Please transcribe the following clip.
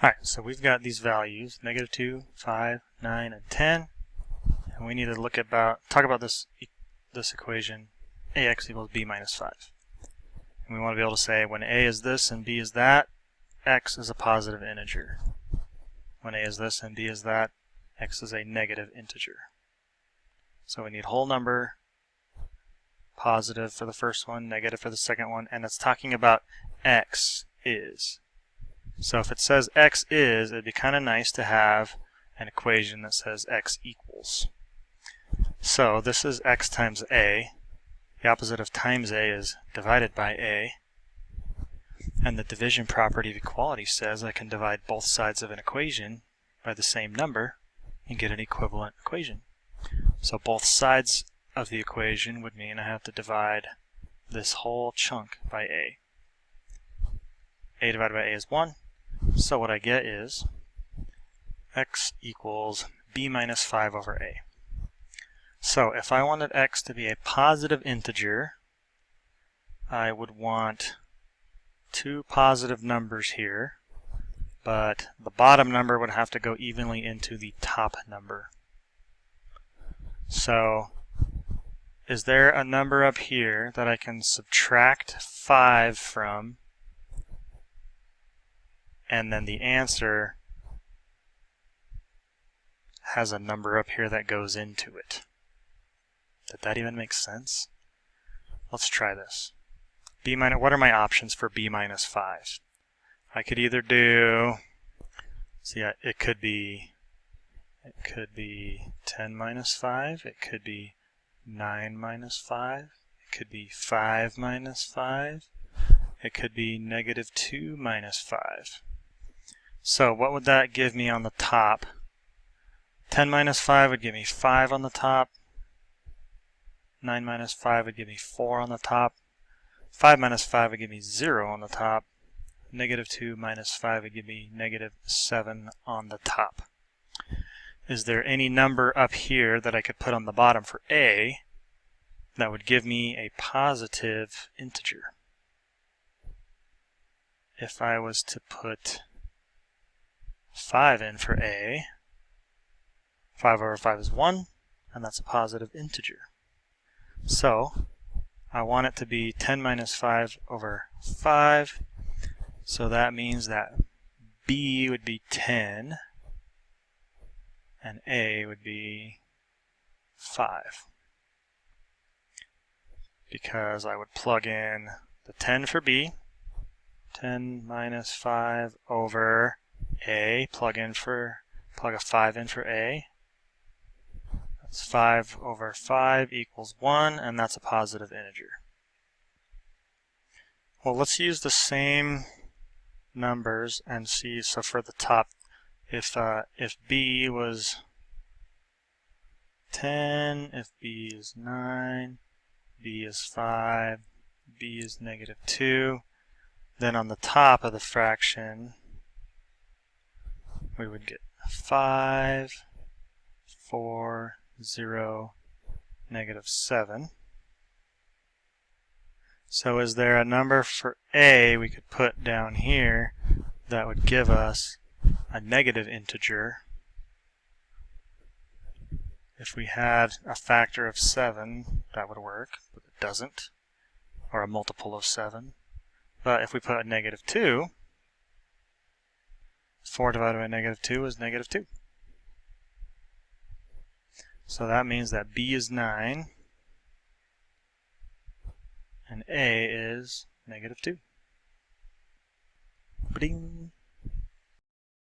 Alright, so we've got these values, -2, 5, 9, and 10. And we need to talk about this equation, ax equals b minus 5. And we want to be able to say when a is this and b is that, x is a positive integer. When a is this and b is that, x is a negative integer. So we need whole number, positive for the first one, negative for the second one, and it's talking about x is. So if it says x is, it'd be kind of nice to have an equation that says x equals. So this is x times a. The opposite of times a is divided by a. And the division property of equality says I can divide both sides of an equation by the same number and get an equivalent equation. So both sides of the equation would mean I have to divide this whole chunk by a. A divided by a is 1. So what I get is x equals b minus 5 over a. So if I wanted x to be a positive integer, I would want two positive numbers here, but the bottom number would have to go evenly into the top number. So is there a number up here that I can subtract 5 from, and then the answer has a number up here that goes into it? Did that even make sense? Let's try this. What are my options for b minus 5? I could either do, it could be 10 minus 5, it could be 9 minus 5, it could be 5 minus 5, it could be -2 minus 5. So what would that give me on the top? 10 minus 5 would give me 5 on the top. 9 minus 5 would give me 4 on the top. 5 minus 5 would give me 0 on the top. -2 minus 5 would give me -7 on the top. Is there any number up here that I could put on the bottom for a that would give me a positive integer? If I was to put 5 in for a, 5 over 5 is 1, and that's a positive integer. So I want it to be 10 minus 5 over 5, so that means that b would be 10 and a would be 5, because I would plug in the 10 for b, 10 minus 5 over a, plug a 5 in for a. That's 5 over 5 equals 1, and that's a positive integer. Well, let's use the same numbers and see. So for the top, if b was 10, if b is 9, b is 5, b is -2, then on the top of the fraction we would get 5, 4, 0, -7. So is there a number for a we could put down here that would give us a negative integer? If we had a factor of 7, that would work, but it doesn't, or a multiple of 7. But if we put a -2, 4 divided by -2 is -2. So that means that b is 9 and a is -2. Ba-ding!